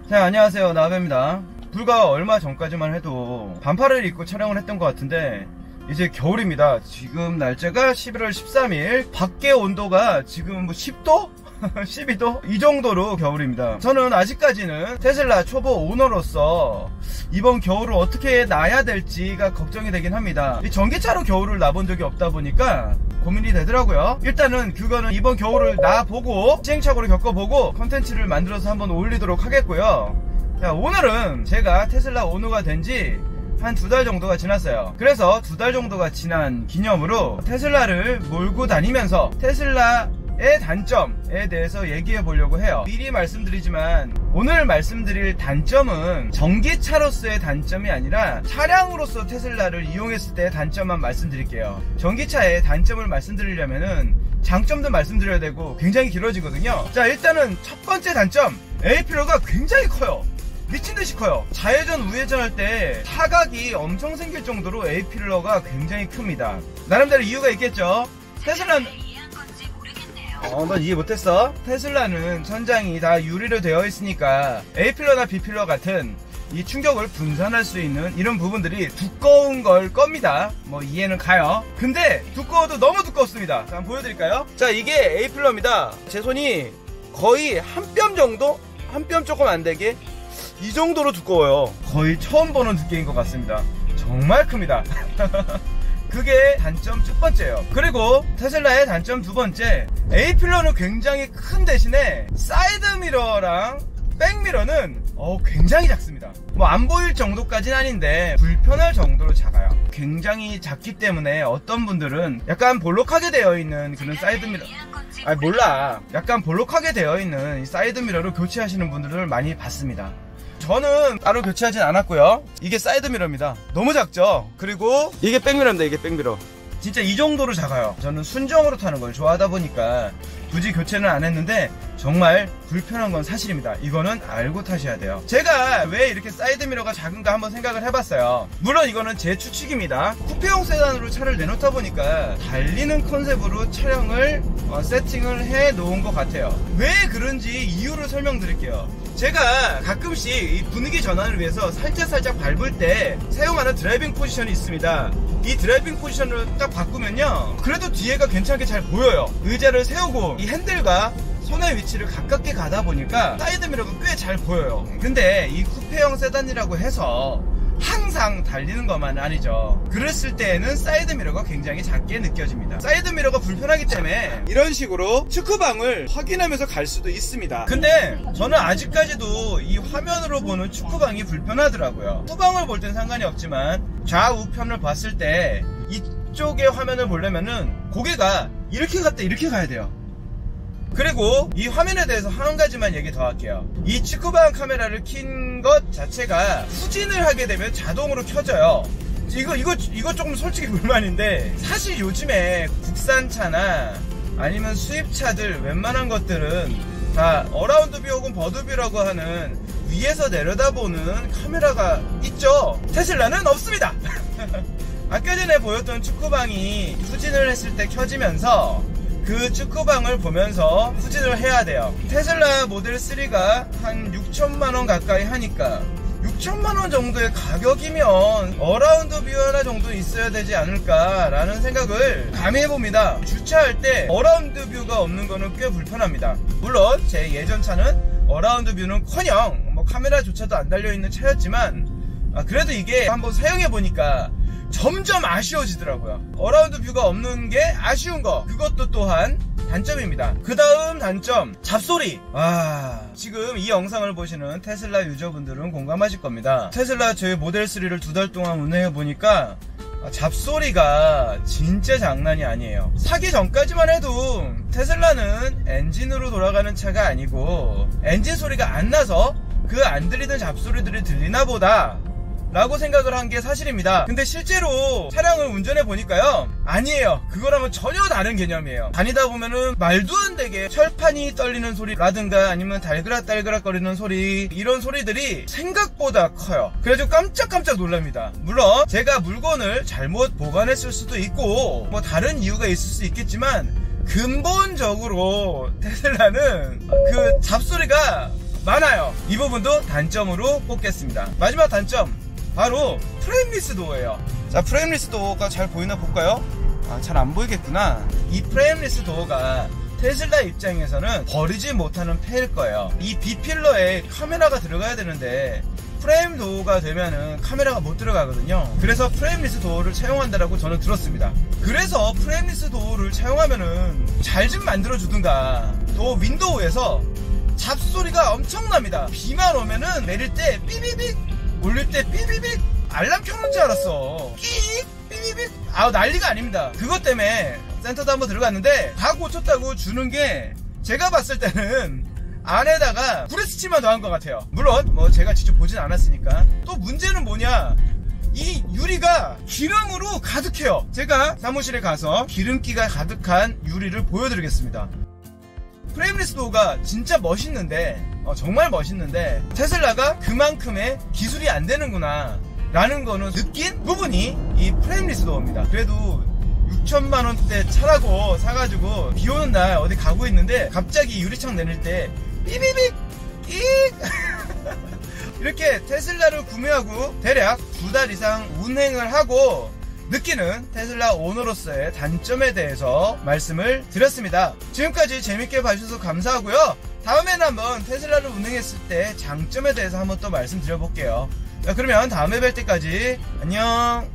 자, 안녕하세요, 나베입니다. 불과 얼마 전까지만 해도 반팔을 입고 촬영을 했던 것 같은데 이제 겨울입니다. 지금 날짜가 11월 13일 밖에 온도가 지금 뭐 10도? 12도? 이 정도로 겨울입니다. 저는 아직까지는 테슬라 초보 오너로서 이번 겨울을 어떻게 나야 될지가 걱정이 되긴 합니다. 이 전기차로 겨울을 나본 적이 없다 보니까 고민이 되더라고요. 일단은 그거는 이번 겨울을 나보고 시행착오를 겪어보고 컨텐츠를 만들어서 한번 올리도록 하겠고요. 자, 오늘은 제가 테슬라 오너가 된지 한 2달 정도가 지났어요. 그래서 2달 정도가 지난 기념으로 테슬라를 몰고 다니면서 테슬라의 단점에 대해서 얘기해 보려고 해요. 미리 말씀드리지만 오늘 말씀드릴 단점은 전기차로서의 단점이 아니라 차량으로서 테슬라를 이용했을 때의 단점만 말씀드릴게요. 전기차의 단점을 말씀드리려면은 장점도 말씀드려야 되고 굉장히 길어지거든요. 자, 일단은 첫 번째 단점, A필러가 굉장히 커요. 미친듯이 커요. 좌회전 우회전 할 때 사각이 엄청 생길 정도로 A필러가 굉장히 큽니다. 나름대로 이유가 있겠죠. 테슬라는 넌 이해 못했어. 테슬라는 천장이 다 유리로 되어 있으니까 A필러나 B필러 같은 이 충격을 분산할 수 있는 이런 부분들이 두꺼운 걸 겁니다. 뭐 이해는 가요. 근데 두꺼워도 너무 두껍습니다. 자, 한번 보여드릴까요? 자, 이게 A필러입니다. 제 손이 거의 한 뼘 정도? 한 뼘 조금 안 되게 이 정도로 두꺼워요. 거의 처음 보는 두께인 것 같습니다. 정말 큽니다. 그게 단점 첫 번째예요. 그리고 테슬라의 단점 두 번째, A필러는 굉장히 큰 대신에 사이드미러랑 백미러는 굉장히 작습니다. 뭐 안 보일 정도까지는 아닌데 불편할 정도로 작아요. 굉장히 작기 때문에 어떤 분들은 약간 볼록하게 되어 있는 그런 사이드미러, 몰라, 약간 볼록하게 되어 있는 이 사이드미러를 교체하시는 분들을 많이 봤습니다. 저는 따로 교체하진 않았고요. 이게 사이드미러입니다. 너무 작죠? 그리고 이게 백미러입니다. 이게 백미러. 진짜 이 정도로 작아요. 저는 순정으로 타는 걸 좋아하다 보니까 굳이 교체는 안 했는데 정말 불편한 건 사실입니다. 이거는 알고 타셔야 돼요. 제가 왜 이렇게 사이드미러가 작은가 한번 생각을 해봤어요. 물론 이거는 제 추측입니다. 쿠페형 세단으로 차를 내놓다 보니까 달리는 컨셉으로 차량을 세팅을 해 놓은 것 같아요. 왜 그런지 이유를 설명드릴게요. 제가 가끔씩 이 분위기 전환을 위해서 살짝 밟을 때 사용하는 드라이빙 포지션이 있습니다. 이 드라이빙 포지션을 딱 바꾸면요, 그래도 뒤에가 괜찮게 잘 보여요. 의자를 세우고 이 핸들과 손의 위치를 가깝게 가다 보니까 사이드미러가 꽤 잘 보여요. 근데 이 쿠페형 세단이라고 해서 항상 달리는 것만은 아니죠. 그랬을 때에는 사이드미러가 굉장히 작게 느껴집니다. 사이드미러가 불편하기 때문에 이런 식으로 축구방을 확인하면서 갈 수도 있습니다. 근데 저는 아직까지도 이 화면으로 보는 축구방이 불편하더라고요. 후방을 볼 땐 상관이 없지만 좌우편을 봤을 때 이쪽의 화면을 보려면은 고개가 이렇게 갔다 이렇게 가야 돼요. 그리고 이 화면에 대해서 한 가지만 얘기 더 할게요. 이 축구방 카메라를 킨 것 자체가 후진을 하게 되면 자동으로 켜져요. 이거 조금 솔직히 불만인데, 사실 요즘에 국산차나 아니면 수입차들 웬만한 것들은 다 어라운드 뷰 혹은 버드 뷰라고 하는 위에서 내려다보는 카메라가 있죠. 테슬라는 없습니다. 아까 전에 보였던 축구방이 후진을 했을 때 켜지면서 그 축구방을 보면서 후진을 해야 돼요. 테슬라 모델 3가 한 6천만원 가까이 하니까 6천만원 정도의 가격이면 어라운드 뷰 하나 정도 있어야 되지 않을까 라는 생각을 감히 해봅니다. 주차할 때 어라운드 뷰가 없는 거는 꽤 불편합니다. 물론 제 예전 차는 어라운드 뷰는 커녕 뭐 카메라조차도 안 달려있는 차였지만 그래도 이게 한번 사용해보니까 점점 아쉬워지더라고요. 어라운드 뷰가 없는 게 아쉬운 거, 그것도 또한 단점입니다. 그 다음 단점, 잡소리. 지금 이 영상을 보시는 테슬라 유저분들은 공감하실 겁니다. 테슬라 저희 모델 3를 2달 동안 운행해보니까 잡소리가 진짜 장난이 아니에요. 사기 전까지만 해도 테슬라는 엔진으로 돌아가는 차가 아니고 엔진 소리가 안 나서 그 안 들리는 잡소리들이 들리나 보다 라고 생각을 한 게 사실입니다. 근데 실제로 차량을 운전해 보니까요, 아니에요. 그거랑은 전혀 다른 개념이에요. 다니다 보면은 말도 안 되게 철판이 떨리는 소리라든가 아니면 달그락달그락 거리는 소리, 이런 소리들이 생각보다 커요. 그래서 깜짝깜짝 놀랍니다. 물론 제가 물건을 잘못 보관했을 수도 있고 뭐 다른 이유가 있을 수 있겠지만 근본적으로 테슬라는 그 잡소리가 많아요. 이 부분도 단점으로 꼽겠습니다. 마지막 단점, 바로 프레임리스 도어예요. 자, 프레임리스 도어가 잘 보이나 볼까요? 아, 잘 안 보이겠구나. 이 프레임리스 도어가 테슬라 입장에서는 버리지 못하는 폐일 거예요. 이 B필러에 카메라가 들어가야 되는데 프레임 도어가 되면은 카메라가 못 들어가거든요. 그래서 프레임리스 도어를 차용한다라고 저는 들었습니다. 그래서 프레임리스 도어를 차용하면은 잘 좀 만들어 주든가. 또 윈도우에서 잡소리가 엄청납니다. 비만 오면은 내릴 때 삐비빅, 올릴 때 삐비빅, 알람 켜놓은 줄 알았어. 끼익 삐비빅. 아, 난리가 아닙니다. 그것 때문에 센터도 한번 들어갔는데 다 고쳤다고 주는 게 제가 봤을 때는 안에다가 구레스치만 더한 것 같아요. 물론 뭐 제가 직접 보진 않았으니까. 또 문제는 뭐냐, 이 유리가 기름으로 가득해요. 제가 사무실에 가서 기름기가 가득한 유리를 보여드리겠습니다. 프레임리스 도어가 진짜 멋있는데, 정말 멋있는데 테슬라가 그만큼의 기술이 안 되는구나 라는 거는 느낀 부분이 이 프레임리스 도어입니다. 그래도 6천만원대 차라고 사가지고 비 오는 날 어디 가고 있는데 갑자기 유리창 내릴 때 삐비빅 끽 이렇게 테슬라를 구매하고 대략 2달 이상 운행을 하고 느끼는 테슬라 오너로서의 단점에 대해서 말씀을 드렸습니다. 지금까지 재밌게 봐주셔서 감사하고요. 다음에는 한번 테슬라를 운행했을 때 장점에 대해서 한번 또 말씀드려볼게요. 그러면 다음에 뵐 때까지 안녕.